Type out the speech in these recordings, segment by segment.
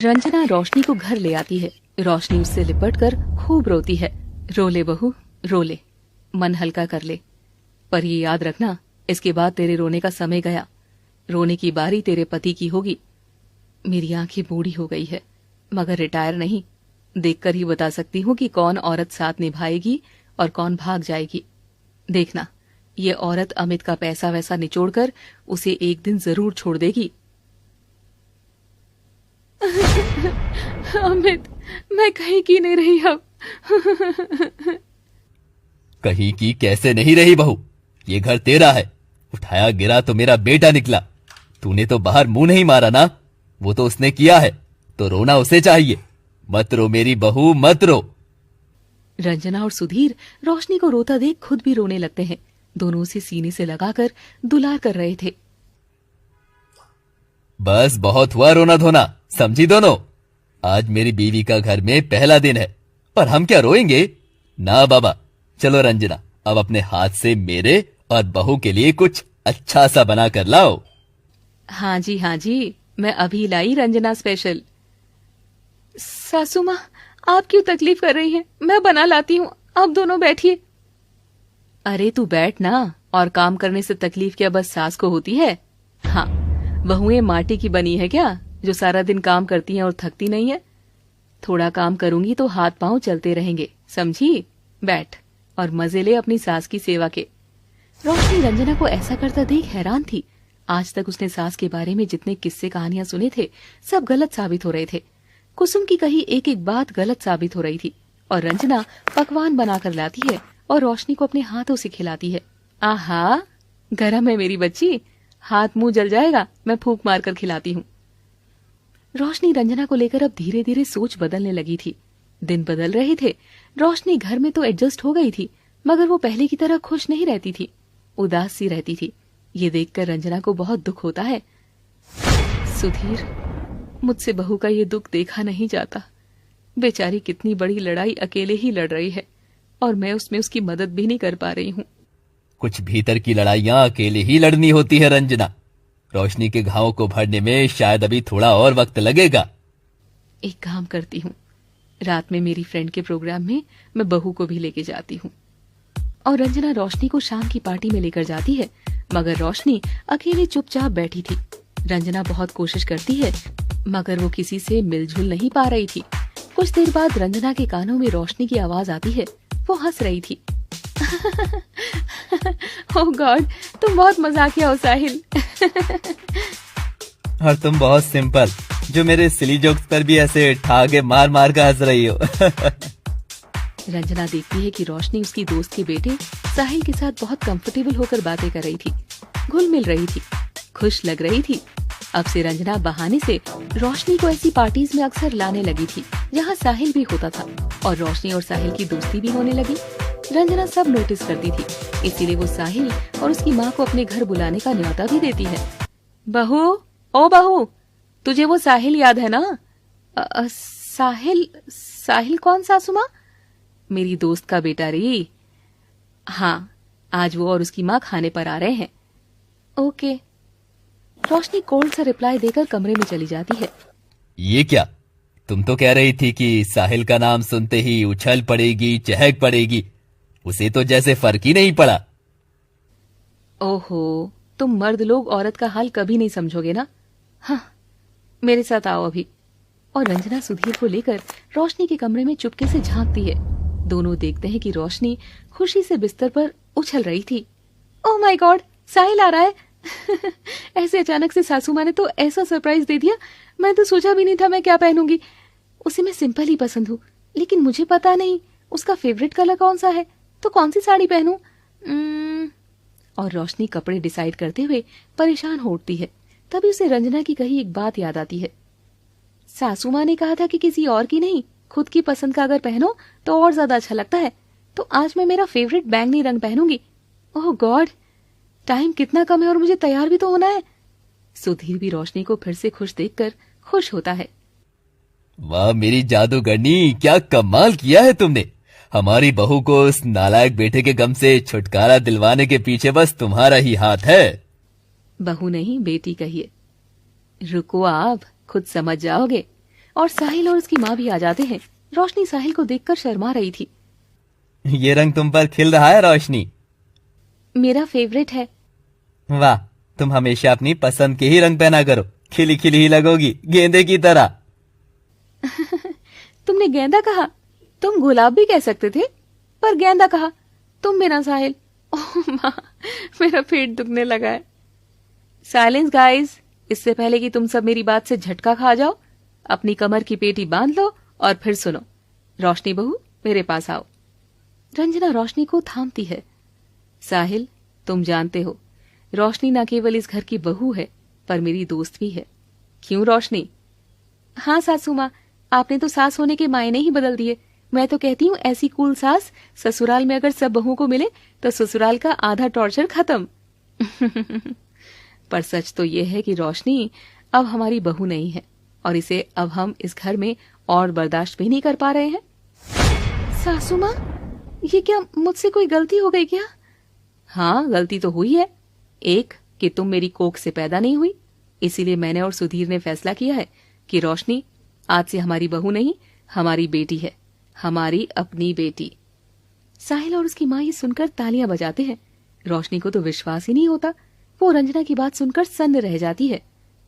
रंजना रोशनी को घर ले आती है। रोशनी उससे लिपटकर खूब रोती है। रो ले बहू, रो ले, मन हल्का कर ले, पर ये याद रखना, इसके बाद तेरे रोने का समय गया। रोने की बारी तेरे पति की होगी। मेरी आंखें बूढ़ी हो गई है, मगर रिटायर नहीं। देखकर ही बता सकती हूँ कि कौन औरत साथ निभाएगी और कौन भाग जाएगी। देखना, ये औरत अमित का पैसा वैसा निचोड़कर उसे एक दिन जरूर छोड़ देगी। अमित, मैं कहीं की नहीं रही अब। कहीं की कैसे नहीं रही बहू, ये घर तेरा है। उठाया गिरा तो मेरा बेटा निकला। तूने तो बाहर मुंह नहीं मारा ना, वो तो उसने किया है, तो रोना उसे चाहिए। मत रो मेरी बहू, मत रो। रंजना और सुधीर रोशनी को रोता देख खुद भी रोने लगते हैं। दोनों उसे सीने से लगाकर दुलार कर रहे थे। बस बहुत हुआ रोना धोना, समझी दोनों। आज मेरी बीवी का घर में पहला दिन है, पर हम क्या रोएंगे? ना बाबा, चलो रंजना, अब अपने हाथ से मेरे और बहू के लिए कुछ अच्छा सा बना कर लाओ। हाँ जी, मैं अभी लाई रंजना स्पेशल। सासू माँ, आप क्यों तकलीफ कर रही हैं? मैं बना लाती हूँ, आप दोनों बैठिए। अरे तू बैठ ना, और काम करने से तकलीफ क्या बस सास को होती है? हाँ, बहुएं माटी की बनी है क्या, जो सारा दिन काम करती हैं और थकती नहीं है? थोड़ा काम करूंगी तो हाथ पांव चलते रहेंगे, समझी? बैठ और मजे ले अपनी सास की सेवा के। रोशनी रंजना को ऐसा करता देख हैरान थी। आज तक उसने सास के बारे में जितने किस्से कहानियां सुने थे, सब गलत साबित हो रहे थे। कुसुम की कही एक एक बात गलत साबित हो रही थी, और रंजना पकवान बनाकर लाती है और रोशनी को अपने हाथों से खिलाती है। आहा, गरम है मेरी बच्ची, हाथ मुंह जल जाएगा, मैं फूंक मारकर खिलाती हूँ। रोशनी रंजना को लेकर अब धीरे धीरे सोच बदलने लगी थी। दिन बदल रहे थे। रोशनी घर में तो एडजस्ट हो गई थी, मगर वो पहले की तरह खुश नहीं रहती थी, उदास सी रहती थी। ये देखकर रंजना को बहुत दुख होता है। सुधीर, मुझसे बहू का ये दुख देखा नहीं जाता। बेचारी कितनी बड़ी लड़ाई अकेले ही लड़ रही है, और मैं उसमें उसकी मदद भी नहीं कर पा रही हूँ। कुछ भीतर की लड़ाइयां अकेले ही लड़नी होती है रंजना। रोशनी के घावों को भरने में शायद अभी थोड़ा और वक्त लगेगा। एक काम करती हूँ, रात में मेरी फ्रेंड के प्रोग्राम में मैं बहू को भी लेके जाती हूँ। और रंजना रोशनी को शाम की पार्टी में लेकर जाती है, मगर रोशनी अकेली चुपचाप बैठी थी। रंजना बहुत कोशिश करती है, मगर वो किसी से मिलजुल नहीं पा रही थी। कुछ देर बाद रंजना के कानों में रोशनी की आवाज आती है। वो हंस रही थी। ओह गॉड, तुम बहुत मजाकिया हो साहिल। और तुम बहुत सिंपल, जो मेरे सिली जोक्स पर भी ऐसे ठागे मार मार कर हंस रही हो। रंजना देखती है कि रोशनी उसकी दोस्त के बेटे साहिल के साथ बहुत कंफर्टेबल होकर बातें कर रही थी, घुल मिल रही थी, खुश लग रही थी। अब से रंजना बहाने से रोशनी को ऐसी पार्टीज में अक्सर लाने लगी थी जहाँ साहिल भी होता था, और रोशनी और साहिल की दोस्ती भी होने लगी। रंजना सब नोटिस करती थी, इसीलिए वो साहिल और उसकी माँ को अपने घर बुलाने का न्योता भी देती है। बहू, ओ बहू, तुझे वो साहिल याद है ना? साहिल कौन सासू माँ? मेरी दोस्त का बेटा रे। हाँ, आज वो और उसकी माँ खाने पर आ रहे हैं। ओके। रोशनी कोल्ड सा रिप्लाई देकर कमरे में चली जाती है। ये क्या, तुम तो कह रही थी कि साहिल का नाम सुनते ही उछल पड़ेगी, चहक पड़ेगी। उसे तो जैसे फर्क ही नहीं पड़ा। ओहो, तुम मर्द लोग औरत का हाल कभी नहीं समझोगे ना। हाँ, मेरे साथ आओ अभी। और रंजना सुधीर को लेकर रोशनी के कमरे में चुपके से झांकती है। दोनों देखते हैं कि रोशनी खुशी से बिस्तर पर उछल रही थी। ओह माय गॉड, साहिल आ रहा है। ऐसे अचानक से सासू माँ ने तो ऐसा सरप्राइज दे दिया, मैं तो सोचा भी नहीं था मैं क्या पहनूंगी। उसे मैं सिंपल ही पसंद हूँ, लेकिन मुझे पता नहीं उसका फेवरेट कलर कौन सा है, तो कौन सी साड़ी पहनूं? और रोशनी कपड़े डिसाइड करते हुए परेशान हो उठती है। तभी उसे रंजना की कही एक बात याद आती है। सासू माँ ने कहा था कि किसी और की नहीं, खुद की पसंद का अगर पहनो तो और ज्यादा अच्छा लगता है। तो आज मैं मेरा फेवरेट बैंगनी रंग पहनूंगी। ओह गॉड, टाइम कितना कम है और मुझे तैयार भी तो होना है। सुधीर भी रोशनी को फिर से खुश देखकर खुश होता है। वाह मेरी जादूगरनी, क्या कमाल किया है तुमने। हमारी बहू को उस नालायक बेटे के गम से छुटकारा दिलवाने के पीछे बस तुम्हारा ही हाथ है। बहू नहीं, बेटी कहिए। रुको, आप खुद समझ जाओगे। और साहिल और उसकी माँ भी आ जाते हैं। रोशनी साहिल को देखकर शर्मा रही थी। ये रंग तुम पर खिल रहा है रोशनी। मेरा फेवरेट है। वाह, तुम हमेशा अपनी पसंद के ही रंग पहना करो, खिली खिली ही लगोगी गेंदे की तरह। तुमने गेंदा कहा, तुम गुलाब भी कह सकते थे, पर गेंदा कहा तुम बिना साहिल। ओह माँ, मेरा पेट दुखने लगा है। साइलेंस गाइस, इससे पहले कि तुम सब मेरी बात से झटका खा जाओ, अपनी कमर की पेटी बांध लो और फिर सुनो। रोशनी बहू, मेरे पास आओ। रंजना रोशनी को थामती है। साहिल, तुम जानते हो, रोशनी न केवल इस घर की बहू है, पर मेरी दोस्त भी है। क्यों रोशनी? हाँ सासू माँ, आपने तो सास होने के मायने ही बदल दिए। मैं तो कहती हूँ ऐसी कूल सास ससुराल में अगर सब बहुओं को मिले तो ससुराल का आधा टॉर्चर खत्म। पर सच तो ये है कि रोशनी अब हमारी बहू नहीं है और इसे अब हम इस घर में और बर्दाश्त भी नहीं कर पा रहे हैं। सासू माँ, ये क्या मुझसे कोई गलती हो गई क्या? हाँ, गलती तो हुई है। एक कि तुम मेरी कोख से पैदा नहीं हुई, इसीलिए मैंने और सुधीर ने फैसला किया है कि रोशनी आज से हमारी बहू नहीं, हमारी बेटी है, हमारी अपनी बेटी। साहिल और उसकी माँ ये सुनकर तालियां बजाते हैं। रोशनी को तो विश्वास ही नहीं होता। वो रंजना की बात सुनकर सन्न रह जाती है,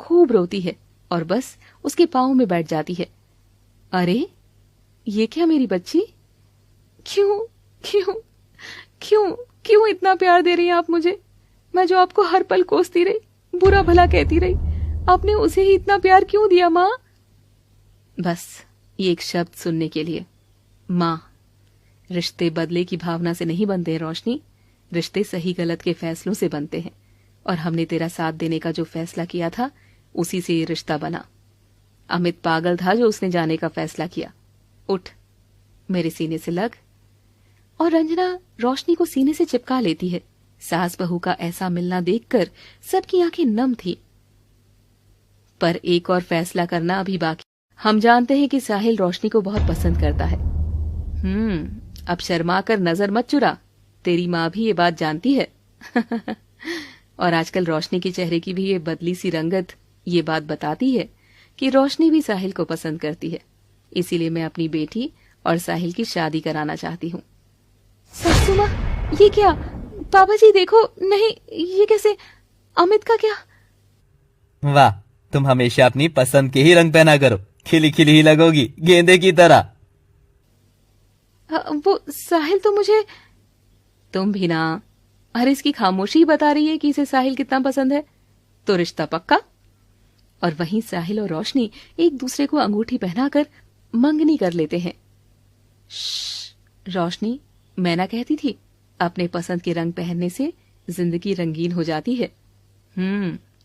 खूब रोती है और बस उसके पांव में बैठ जाती है। अरे ये क्या मेरी बच्ची? क्यों क्यों क्यों क्यों इतना प्यार दे रही हैं आप मुझे? मैं जो आपको हर पल कोसती रही, बुरा भला कहती रही, आपने उसे ही इतना प्यार क्यों दिया माँ? बस ये एक शब्द सुनने के लिए, माँ। रिश्ते बदले की भावना से नहीं बनते हैं रोशनी, रिश्ते सही गलत के फैसलों से बनते हैं। और हमने तेरा साथ देने का जो फैसला किया था, उसी से ये रिश्ता बना। अमित पागल था जो उसने जाने का फैसला किया। उठ, मेरे सीने से लग। और रंजना रोशनी को सीने से चिपका लेती है। सास बहू का ऐसा मिलना देखकर सबकी आंखें नम थी। पर एक और फैसला करना अभी बाकी। हम जानते हैं कि साहिल रोशनी को बहुत पसंद करता है। अब शर्मा कर नजर मत चुरा, तेरी माँ भी ये बात जानती है। और आजकल रोशनी के चेहरे की भी ये बदली सी रंगत ये बात बताती है कि रोशनी भी साहिल को पसंद करती है। इसीलिए मैं अपनी बेटी और साहिल की शादी कराना चाहती हूँ। सासू माँ, ये क्या? पापा जी देखो, नहीं ये कैसे? अमित का क्या? वाह, तुम हमेशा अपनी पसंद के ही रंग पहना करो, खिली खिली ही लगोगी गेंदे की तरह। वो साहिल तो मुझे। तुम भी ना। अरे इसकी खामोशी बता रही है कि इसे साहिल कितना पसंद है। तो रिश्ता पक्का। और वहीं साहिल और रोशनी एक दूसरे को अंगूठी पहनाकर मंगनी कर लेते हैं। रोशनी, मैं ना कहती थी अपने पसंद के रंग पहनने से जिंदगी रंगीन हो जाती है।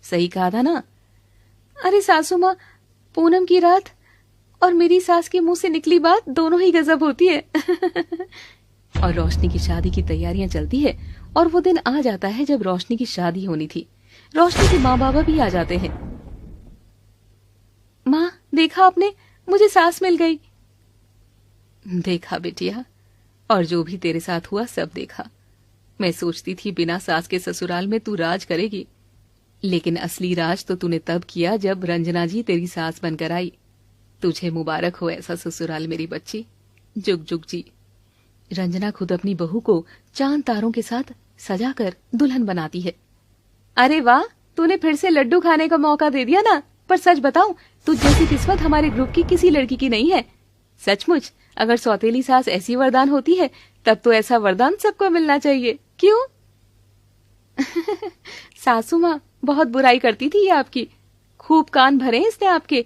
सही कहा था ना। अरे सासू माँ, पूनम की रात और मेरी सास के मुंह से निकली बात दोनों ही गजब होती है। और रोशनी की शादी की तैयारियां चलती है और वो दिन आ जाता है जब रोशनी की शादी होनी थी। रोशनी के माँ बाबा भी आ जाते हैं। माँ, देखा आपने, मुझे सास मिल गई। देखा बेटिया, और जो भी तेरे साथ हुआ सब देखा। मैं सोचती थी बिना सास के ससुराल में तू राज करेगी, लेकिन असली राज तो तूने तब किया जब रंजना जी तेरी सास बनकर आई। तुझे मुबारक हो ऐसा ससुराल मेरी बच्ची, जुग जुग जी। रंजना खुद अपनी बहू को चांद तारों के साथ सजाकर दुल्हन बनाती है। अरे वाह, तूने फिर से लड्डू खाने का मौका दे दिया ना। पर सच बताऊं, तुझ जैसी किस्मत हमारे ग्रुप की किसी लड़की की नहीं है। सचमुच, अगर सौतेली सास ऐसी वरदान होती है तब तो ऐसा वरदान सबको मिलना चाहिए। क्यों? सासू माँ बहुत बुराई करती थी ये आपकी, खूब कान भरे इसने आपके।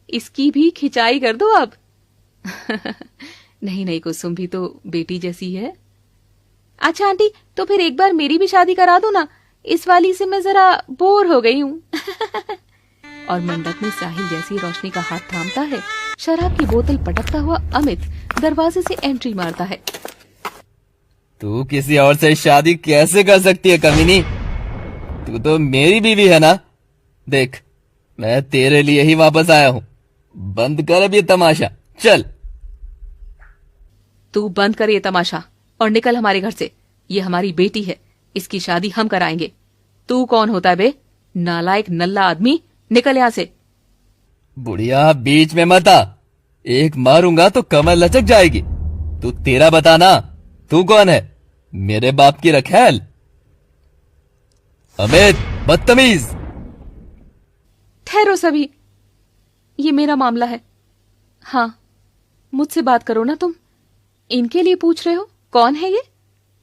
इसकी भी खिंचाई कर दो अब। नहीं नहीं कुसुम भी तो बेटी जैसी है। अच्छा आंटी, तो फिर एक बार मेरी भी शादी करा दो ना, इस वाली से मैं जरा बोर हो गई हूँ। और मंडप में साहिल जैसी रोशनी का हाथ थामता है, शराब की बोतल पटकता हुआ अमित दरवाजे से एंट्री मारता है। तू किसी और से शादी कैसे कर सकती है कमीनी? तू तो मेरी बीवी है ना। देख, मैं तेरे लिए ही वापस आया हूँ। बंद कर अब ये तमाशा, चल। तू बंद कर ये तमाशा और निकल हमारे घर से। ये हमारी बेटी है, इसकी शादी हम कराएंगे। तू कौन होता है बे? नालायक नल्ला आदमी, निकल यहां से। बुढ़िया बीच में मत आ, एक मारूंगा तो कमर लचक जाएगी। तू तेरा बताना, तू कौन है? मेरे बाप की रखैल? अमित बदतमीज। ठहरो सभी, ये मेरा मामला है। हाँ, मुझसे बात करो ना तुम। इनके लिए पूछ रहे हो? कौन है ये?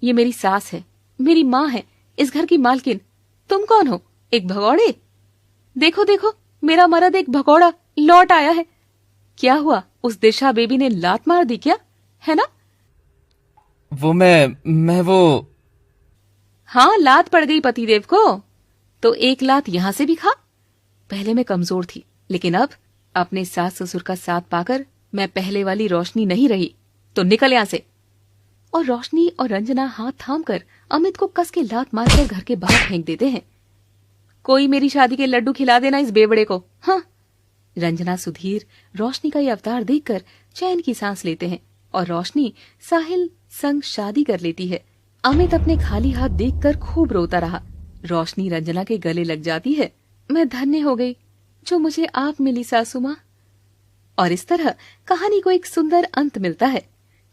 ये मेरी सास है, मेरी माँ है, इस घर की मालकिन। तुम कौन हो? एक भगौड़े? देखो देखो, मेरा मर्द एक भगौड़ा लौट आया है। क्या हुआ, उस दिशा बेबी ने लात मार दी क्या? है ना? वो मैं वो। हाँ, लात पड़ गई पतिदेव को तो एक लात यहां से भी खा। पहले मैं कमजोर थी, लेकिन अब अपने सास ससुर का साथ पाकर मैं पहले वाली रोशनी नहीं रही। तो निकल यहां से। और रोशनी और रंजना हाथ थाम कर अमित को कस के लात मारकर घर के बाहर फेंक देते हैं। कोई मेरी शादी के लड्डू खिला देना इस बेवड़े को। हाँ। रंजना सुधीर रोशनी का ये अवतार देखकर चैन की सांस लेते हैं और रोशनी साहिल संग शादी कर लेती है। अमित अपने खाली हाथ देखकर खूब रोता रहा। रोशनी रंजना के गले लग जाती है। मैं धन्य हो गई जो मुझे आप मिली सासू माँ। और इस तरह कहानी को एक सुंदर अंत मिलता है।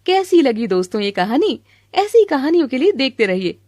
कैसी लगी दोस्तों ये कहानी? ऐसी कहानियों के लिए देखते रहिए